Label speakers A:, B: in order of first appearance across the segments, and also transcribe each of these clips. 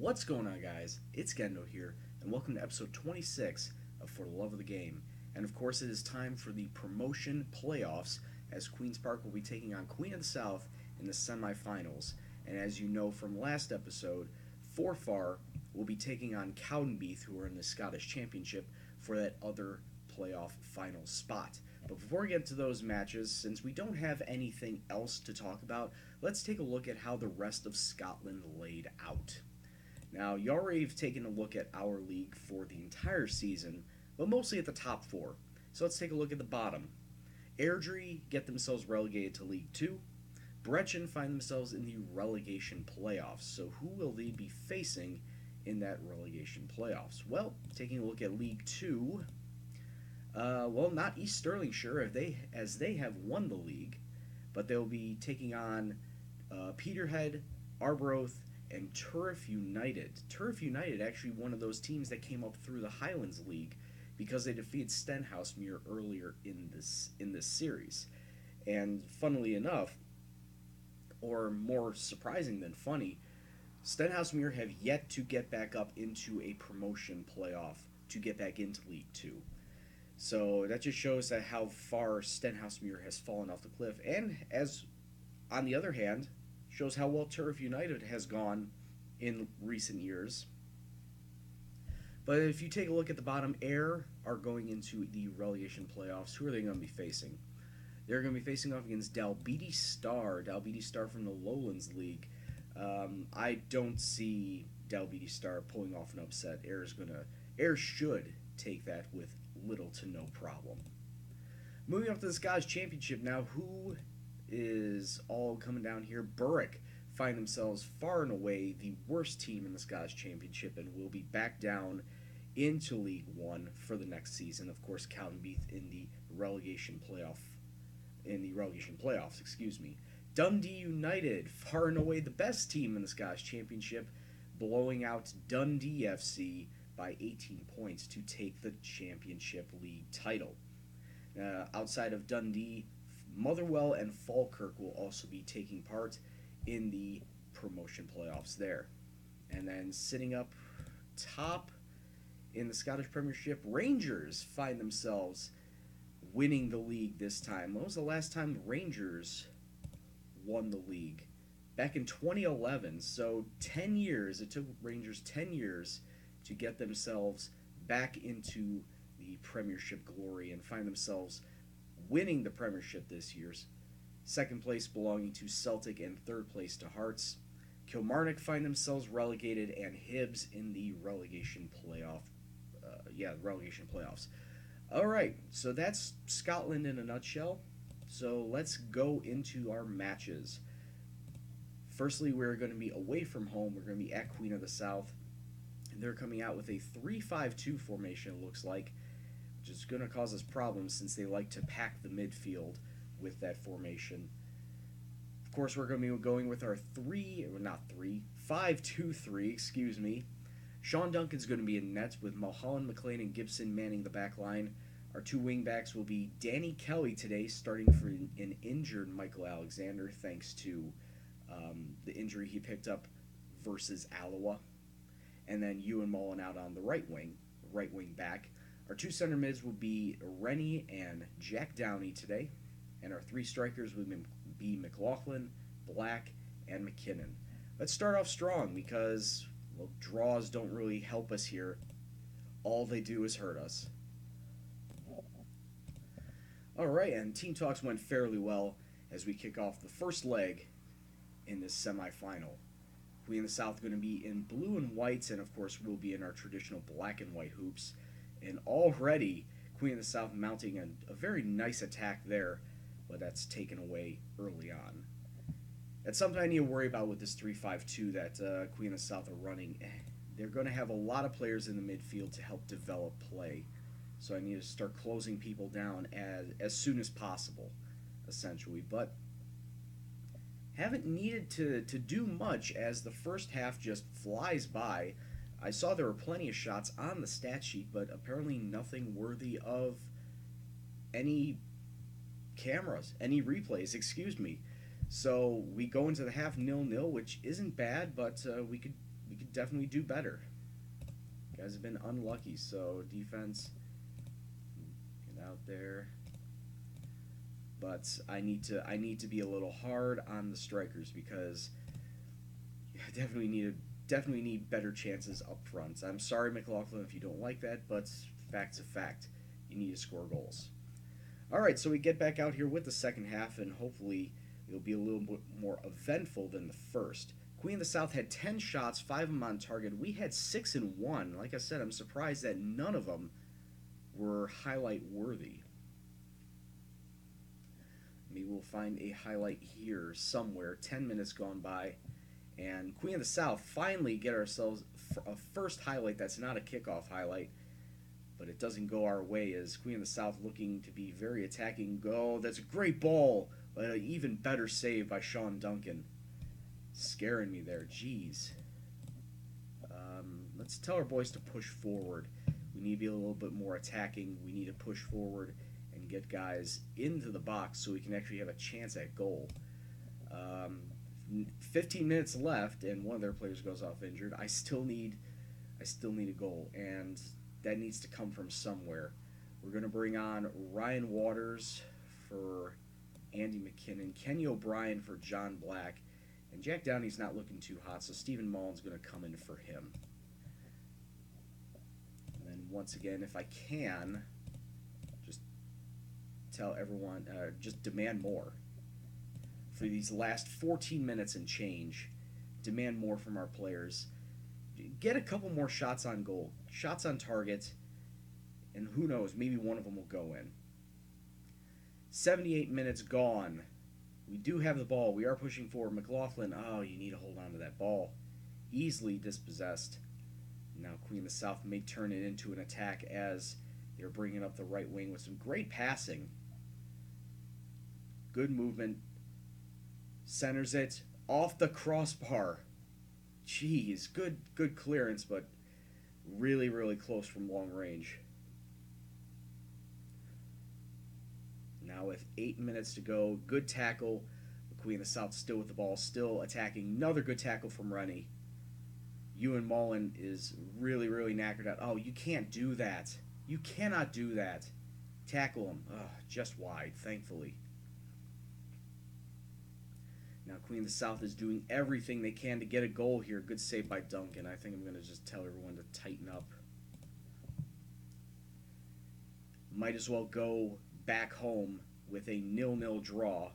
A: What's going on, guys? It's Gendo here, and welcome to episode 26 of For the Love of the Game. And of course, it is time for the promotion playoffs, as Queen's Park will be taking on Queen of the South in the semifinals. And as you know from last episode, Forfar will be taking on Cowdenbeath, who are in the Scottish Championship, for that other playoff final spot. But before we get to those matches, since we don't have anything else to talk about, let's take a look at how the rest of Scotland laid out. Now, you already have taken a look at our league for the entire season, but mostly at the top four. So let's take a look at the bottom. Airdrie get themselves relegated to League 2. Brechin find themselves in the relegation playoffs. So who will they be facing in that relegation playoffs? Well, taking a look at League 2, not East Stirlingshire, as they have won the league, but they'll be taking on Peterhead, Arbroath, and Turf United. Turf United actually one of those teams that came up through the Highlands League because they defeated Stenhousemuir earlier in this series. And funnily enough, or more surprising than funny, Stenhousemuir have yet to get back up into a promotion playoff to get back into League 2. So that just shows that how far Stenhousemuir has fallen off the cliff, and as on the other hand, shows how well Turf United has gone in recent years. But if you take a look at the bottom, Ayr are going into the relegation playoffs. Who are they going to be facing? They're going to be facing off against Dalbeattie Star from the Lowlands League. I don't see Dalbeattie Star pulling off an upset. Ayr should take that with little to no problem. Moving up to the Scottish Championship now, who is all coming down here? Berwick find themselves far and away the worst team in the Scottish Championship and will be back down into League 1 for the next season. Of course, Cowdenbeath in the relegation playoffs, Dundee United, far and away the best team in the Scottish Championship, blowing out Dundee FC by 18 points to take the Championship League title. Outside of Dundee, Motherwell and Falkirk will also be taking part in the promotion playoffs there. And then sitting up top in the Scottish Premiership, Rangers find themselves winning the league this time. When was the last time the Rangers won the league? Back in 2011, so 10 years. It took Rangers 10 years to get themselves back into the Premiership glory and find themselves winning the Premiership this year's. Second place belonging to Celtic and third place to Hearts. Kilmarnock find themselves relegated, and Hibs in the relegation playoffs. All right, so that's Scotland in a nutshell. So let's go into our matches. Firstly, we're going to be away from home. We're going to be at Queen of the South. And they're coming out with a 3-5-2 formation, it looks like, which is going to cause us problems since they like to pack the midfield with that formation. Of course, we're going to be going with our 5-2-3. Sean Duncan's going to be in net with Mulholland, McLean, and Gibson manning the back line. Our two wingbacks will be Danny Kelly today, starting for an injured Michael Alexander, thanks to the injury he picked up versus Alloa. And then Ewan Mullen out on the right wing back. Our two center mids will be Rennie and Jack Downey today. And our three strikers will be McLaughlin, Black, and McKinnon. Let's start off strong because, well, draws don't really help us here. All they do is hurt us. Alright, and team talks went fairly well as we kick off the first leg in this semifinal. Queen of the South going to be in blue and whites, and of course we'll be in our traditional black and white hoops. And already Queen of the South mounting a very nice attack there, but that's taken away early on. That's something I need to worry about with this 3-5-2 that Queen of the South are running. They're going to have a lot of players in the midfield to help develop play. So I need to start closing people down as soon as possible, essentially. But haven't needed to do much as the first half just flies by. I saw there were plenty of shots on the stat sheet, but apparently nothing worthy of any replays, So we go into the half 0-0, which isn't bad, but we could we could definitely do better. Guys have been unlucky, so defense, get out there. But I need to be a little hard on the strikers because I definitely need better chances up front. I'm sorry, McLaughlin, if you don't like that, but fact's a fact. You need to score goals. All right, so we get back out here with the second half, and hopefully it'll be a little bit more eventful than the first. Queen of the South had 10 shots, 5 of them on target. We had 6 and 1. Like I said, I'm surprised that none of them were highlight worthy. Maybe we'll find a highlight here somewhere. 10 minutes gone by, and Queen of the South finally get ourselves a first highlight that's not a kickoff highlight, but it doesn't go our way as Queen of the South looking to be very attacking. Go, that's a great ball, but an even better save by Sean Duncan. Scaring me there, jeez. Let's tell our boys to push forward. We need to be a little bit more attacking. We need to push forward and get guys into the box so we can actually have a chance at goal. 15 minutes left, and one of their players goes off injured. I still need a goal, and that needs to come from somewhere. We're going to bring on Ryan Waters for Andy McKinnon, Kenny O'Brien for John Black, and Jack Downey's not looking too hot, so Stephen Mullen's going to come in for him. And then once again, if I can, just tell everyone, just demand more. For these last 14 minutes and change, demand more from our players. Get a couple more shots on goal, shots on target, and who knows, maybe one of them will go in. 78 minutes gone. We do have the ball. We are pushing forward. McLaughlin, oh, you need to hold on to that ball. Easily dispossessed. Now Queen of the South may turn it into an attack as they're bringing up the right wing with some great passing. Good movement. Centers it off the crossbar. Jeez, good clearance, but really, really close from long range. Now with 8 minutes to go, good tackle. The Queen of the South still with the ball, still attacking. Another good tackle from Rennie. Ewan Mullen is really, really knackered out. Oh, you can't do that. You cannot do that. Tackle him. Oh, just wide, thankfully. Now Queen of the South is doing everything they can to get a goal here. Good save by Duncan. I think I'm going to just tell everyone to tighten up. Might as well go back home with a 0-0 draw,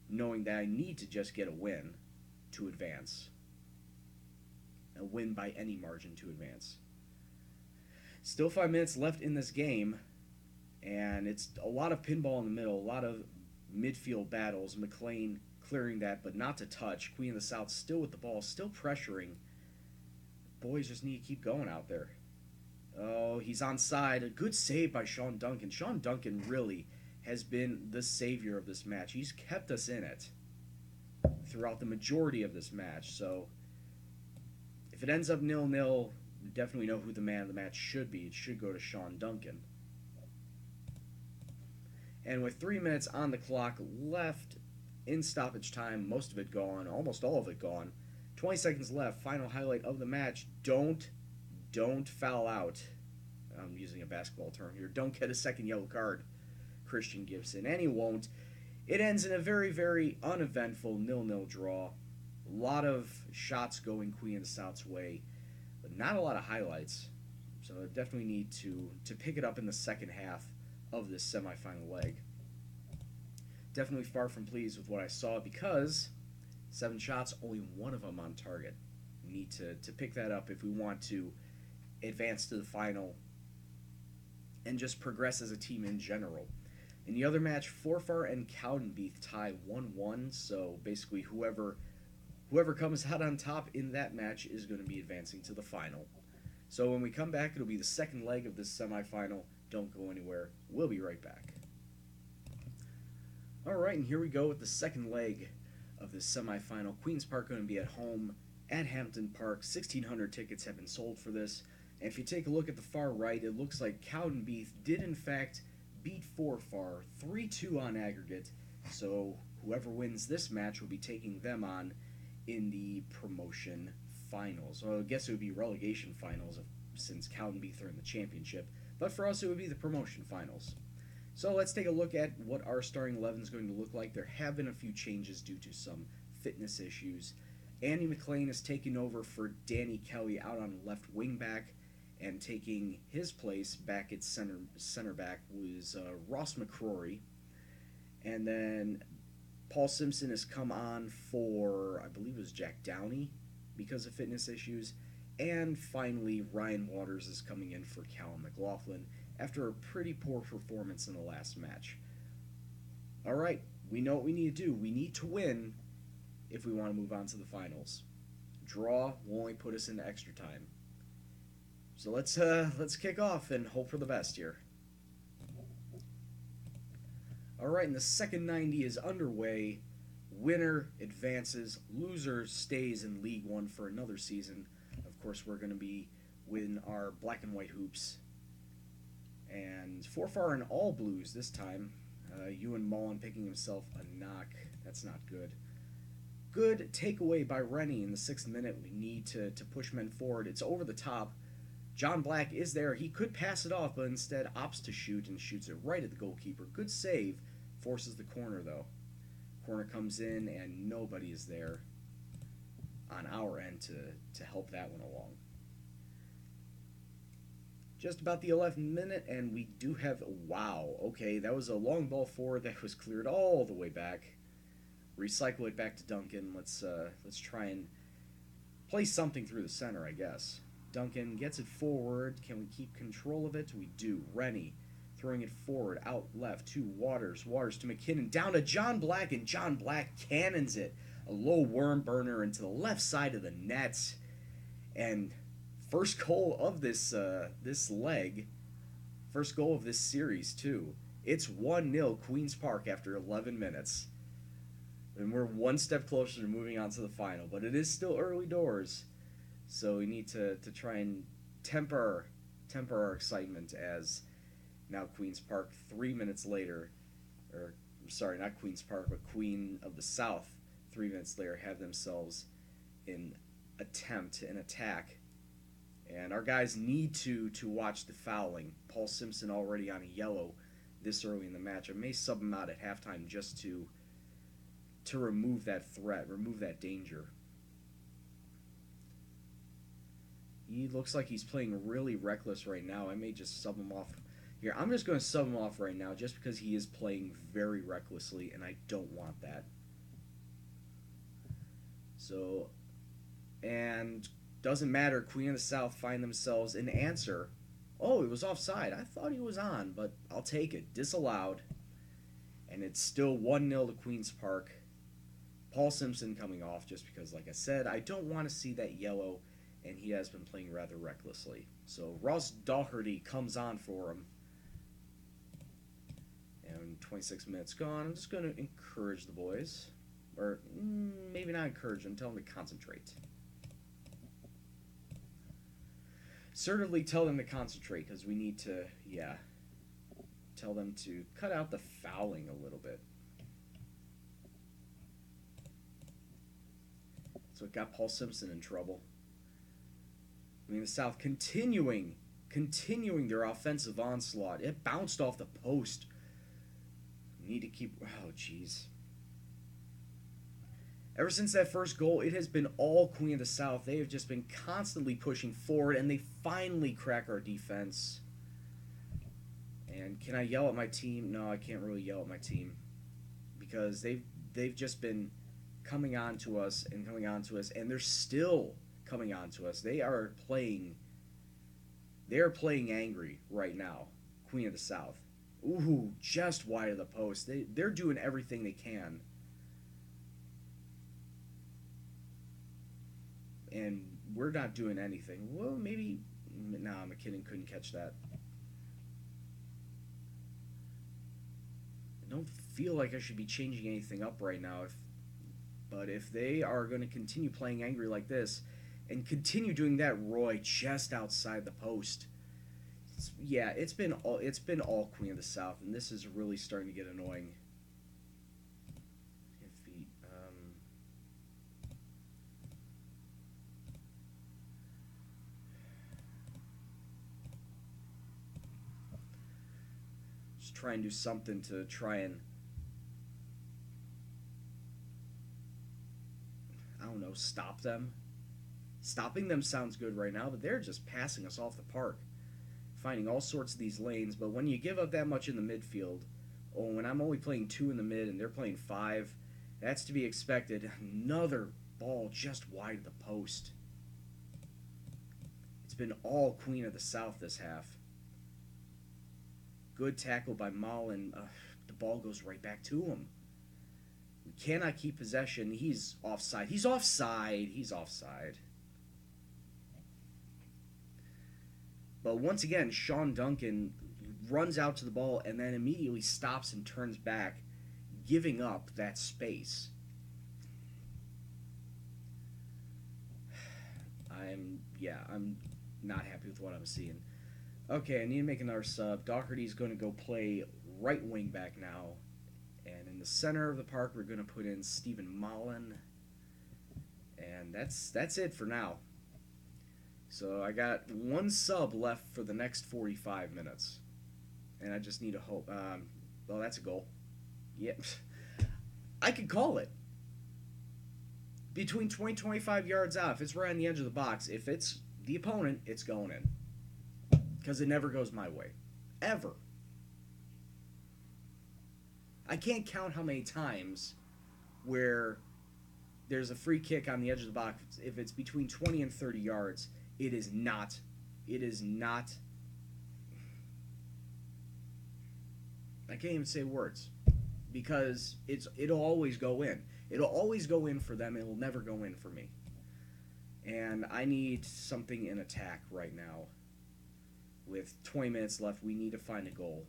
A: knowing that I need to just get a win to advance. A win by any margin to advance. Still 5 minutes left in this game, and it's a lot of pinball in the middle, a lot of midfield battles. McLean clearing that, but not to touch. Queen of the South still with the ball, still pressuring. Boys just need to keep going out there. Oh, he's onside. A good save by Sean Duncan. Sean Duncan really has been the savior of this match. He's kept us in it throughout the majority of this match. So if it ends up 0-0, we definitely know who the man of the match should be. It should go to Sean Duncan. And with 3 minutes on the clock left in stoppage time, most of it gone, almost all of it gone. 20 seconds left, final highlight of the match. Don't foul out. I'm using a basketball term here. Don't get a second yellow card, Christian Gibson. And he won't. It ends in a very, very uneventful 0-0 draw. A lot of shots going Queen of the South's way, but not a lot of highlights. So I definitely need to pick it up in the second half of this semifinal leg. Definitely far from pleased with what I saw because 7 shots, only one of them on target. We need to pick that up if we want to advance to the final and just progress as a team in general. In the other match, Forfar and Cowdenbeath tie 1-1, so basically whoever comes out on top in that match is going to be advancing to the final. So when we come back, it'll be the second leg of this semifinal. Don't go anywhere. We'll be right back. Alright, and here we go with the second leg of this semifinal. Queen's Park going to be at home at Hampton Park. 1,600 tickets have been sold for this. And if you take a look at the far right, it looks like Cowdenbeath did in fact beat Forfar 3-2 on aggregate. So whoever wins this match will be taking them on in the promotion finals. Well, I guess it would be relegation finals since Cowden beat her in the championship. But for us, it would be the promotion finals. So let's take a look at what our starting 11 is going to look like. There have been a few changes due to some fitness issues. Andy McLean is taking over for Danny Kelly out on left wing back, and taking his place back at center back was Ross McCrory. And then Paul Simpson has come on for, I believe it was Jack Downey because of fitness issues. And finally, Ryan Waters is coming in for Callum McLaughlin after a pretty poor performance in the last match. All right, we know what we need to do. We need to win if we want to move on to the finals. Draw will only put us into extra time. So let's kick off and hope for the best here. All right, and the second 90 is underway. Winner advances, loser stays in League One for another season. Of course, we're going to be with our black and white hoops. And Forfar in all blues this time. Ewan Mullen picking himself a knock. That's not good. Good takeaway by Rennie in the 6th minute. We need to push men forward. It's over the top. John Black is there. He could pass it off, but instead opts to shoot and shoots it right at the goalkeeper. Good save. Forces the corner, though. Corner comes in, and nobody is there on our end to help that one along. Just about the 11th minute, and we do have... Wow, okay, that was a long ball forward that was cleared all the way back. Recycle it back to Duncan. Let's try and play something through the center, I guess. Duncan gets it forward. Can we keep control of it? We do. Rennie throwing it forward, out left to Waters. Waters to McKinnon, down to John Black, and John Black cannons it. A low worm burner into the left side of the net. And first goal of this leg. First goal of this series, too. It's 1-0 Queen's Park after 11 minutes. And we're one step closer to moving on to the final. But it is still early doors. So we need to try and temper our excitement as now Queen's Park 3 minutes later, or sorry, not Queen's Park, but Queen of the South 3 minutes later have themselves an attack. And our guys need to watch the fouling. Paul Simpson already on a yellow this early in the match. I may sub him out at halftime just to remove that threat, remove that danger. He looks like he's playing really reckless right now. I may just sub him off here. I'm just going to sub him off right now just because he is playing very recklessly, and I don't want that. So, and doesn't matter. Queen of the South find themselves an answer. Oh, it was offside. I thought he was on, but I'll take it. Disallowed. And it's still 1-0 to Queen's Park. Paul Simpson coming off just because, like I said, I don't want to see that yellow, and he has been playing rather recklessly. So Ross Doherty comes on for him. And 26 minutes gone. I'm just going to encourage the boys. Or maybe not encourage them, tell them to concentrate. Certainly tell them to concentrate, because we need to, tell them to cut out the fouling a little bit. So it got Paul Simpson in trouble. I mean, the South continuing their offensive onslaught. It bounced off the post. We need to keep... Oh, jeez. Ever since that first goal, it has been all Queen of the South. They have just been constantly pushing forward, and they finally crack our defense. And can I yell at my team? No, I can't really yell at my team. Because they've just been coming on to us, and they're still coming on to us. They are playing angry right now, Queen of the South. Ooh, just wide of the post. They're doing everything they can. And we're not doing anything. Well, maybe... Nah, McKinnon couldn't catch that. I don't feel like I should be changing anything up right now. But if they are going to continue playing angry like this and continue doing that, Roy just outside the post. It's been all Queen of the South, and this is really starting to get annoying. Just try and do something to try and, I don't know, stop them. Stopping them sounds good right now, but they're just passing us off the park, finding all sorts of these lanes. But when you give up that much in the midfield, oh, when I'm only playing 2 in the mid and they're playing 5, that's to be expected. Another ball just wide of the post. It's been all Queen of the South this half. Good tackle by Mullen. The ball goes right back to him. We cannot keep possession. He's offside. He's offside. He's offside. But once again, Sean Duncan runs out to the ball and then immediately stops and turns back, giving up that space. I'm not happy with what I'm seeing. Okay, I need to make another sub. Doherty's going to go play right wing back now. And in the center of the park, we're going to put in Stephen Mullen. And that's it for now. So I got one sub left for the next 45 minutes. And I just need to hope. Well, that's a goal. Yeah. I could call it. Between 20 25 yards out, if it's right on the edge of the box, if it's the opponent, it's going in. Because it never goes my way. Ever. I can't count how many times where there's a free kick on the edge of the box. If it's between 20 and 30 yards, it is not. I can't even say words. Because it'll always go in. It'll always go in for them. It'll never go in for me. And I need something in attack right now. With 20 minutes left, we need to find a goal.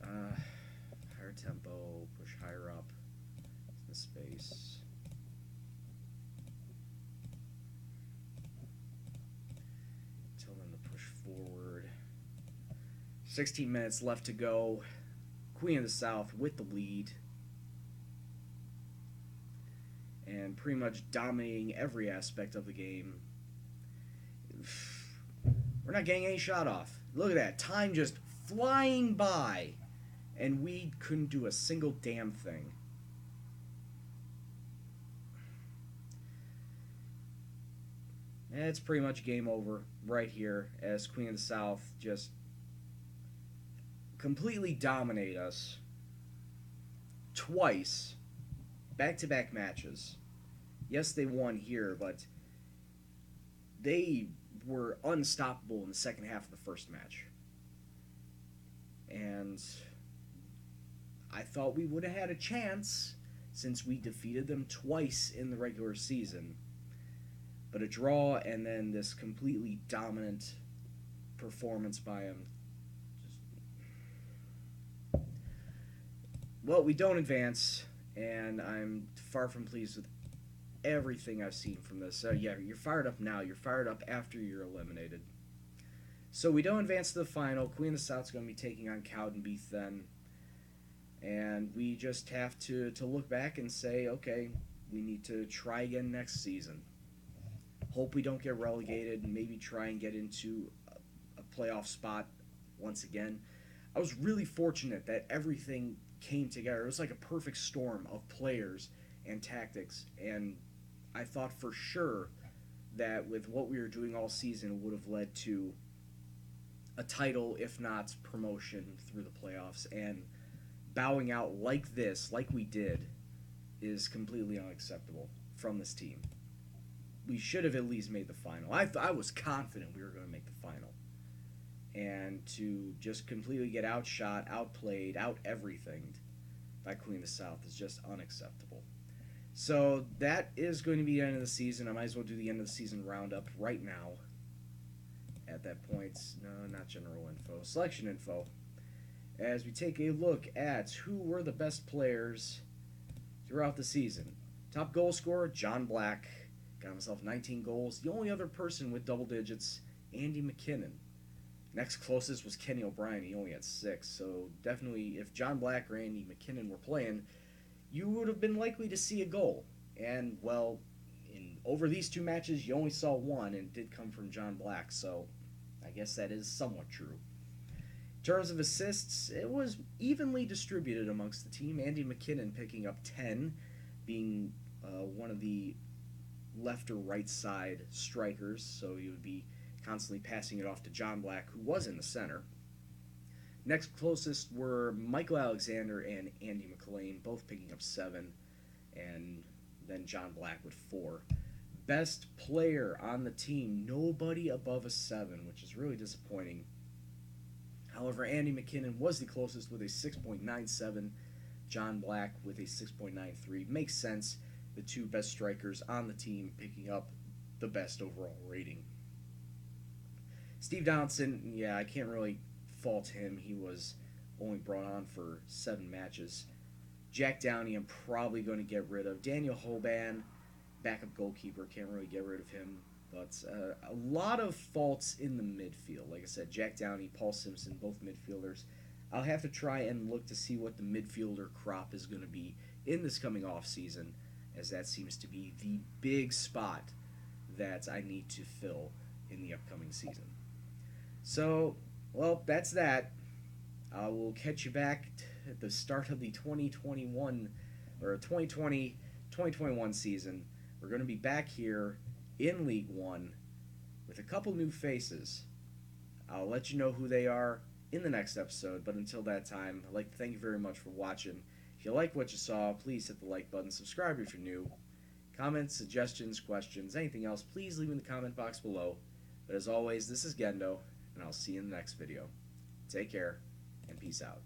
A: Higher tempo, push higher up. The space. Tell them to push forward. 16 minutes left to go. Queen of the South with the lead. And pretty much dominating every aspect of the game. We're not getting any shot off. Look at that. Time just flying by. And we couldn't do a single damn thing. And it's pretty much game over right here as Queen of the South just completely dominate us twice, back-to-back matches. Yes, they won here, but they were unstoppable in the second half of the first match. And I thought we would have had a chance since we defeated them twice in the regular season. But a draw and then this completely dominant performance by them. Well, we don't advance, and I'm far from pleased with everything I've seen from this. So yeah, you're fired up now. You're fired up after you're eliminated. So we don't advance to the final. Queen of the South's going to be taking on Cowdenbeath then. And we just have to look back and say, okay, we need to try again next season. Hope we don't get relegated and maybe try and get into a playoff spot once again. I was really fortunate that everything came together. It was like a perfect storm of players and tactics, and I thought for sure that with what we were doing all season it would have led to a title, if not promotion, through the playoffs. And bowing out like this, like we did, is completely unacceptable from this team. We should have at least made the final. I was confident we were going to make the final. And to just completely get outshot, outplayed, out everything by Queen of the South is just unacceptable. So that is going to be the end of the season. I might as well do the end of the season roundup right now. At that point, no, not general info, selection info. As we take a look at who were the best players throughout the season. Top goal scorer, John Black. Got himself 19 goals. The only other person with double digits, Andy McKinnon. Next closest was Kenny O'Brien. He only had 6. So definitely, if John Black or Andy McKinnon were playing, you would have been likely to see a goal. And, well, in over these two matches, you only saw one, and it did come from John Black, so I guess that is somewhat true. In terms of assists, it was evenly distributed amongst the team. Andy McKinnon picking up 10, being one of the left or right side strikers, so he would be constantly passing it off to John Black, who was in the center. Next closest were Michael Alexander and Andy McLean, both picking up 7, and then John Black with 4. Best player on the team, nobody above a 7, which is really disappointing. However, Andy McKinnon was the closest with a 6.97. John Black with a 6.93. Makes sense. The two best strikers on the team picking up the best overall rating. Steve Donaldson, yeah, I can't really fault him. He was only brought on for 7 matches. Jack Downey, I'm probably going to get rid of. Daniel Hoban, backup goalkeeper, can't really get rid of him. But a lot of faults in the midfield. Like I said, Jack Downey, Paul Simpson, both midfielders. I'll have to try and look to see what the midfielder crop is going to be in this coming off season, as that seems to be the big spot that I need to fill in the upcoming season. So, well, that's that. I will catch you back at the start of the 2021 or 2020-2021 season. We're going to be back here in League One with a couple new faces. I'll let you know who they are in the next episode, but until that time, I'd like to thank you very much for watching. If you liked what you saw, please hit the like button, subscribe if you're new. Comments, suggestions, questions, anything else, please leave in the comment box below. But as always, this is Gendo, and I'll see you in the next video. Take care, and peace out.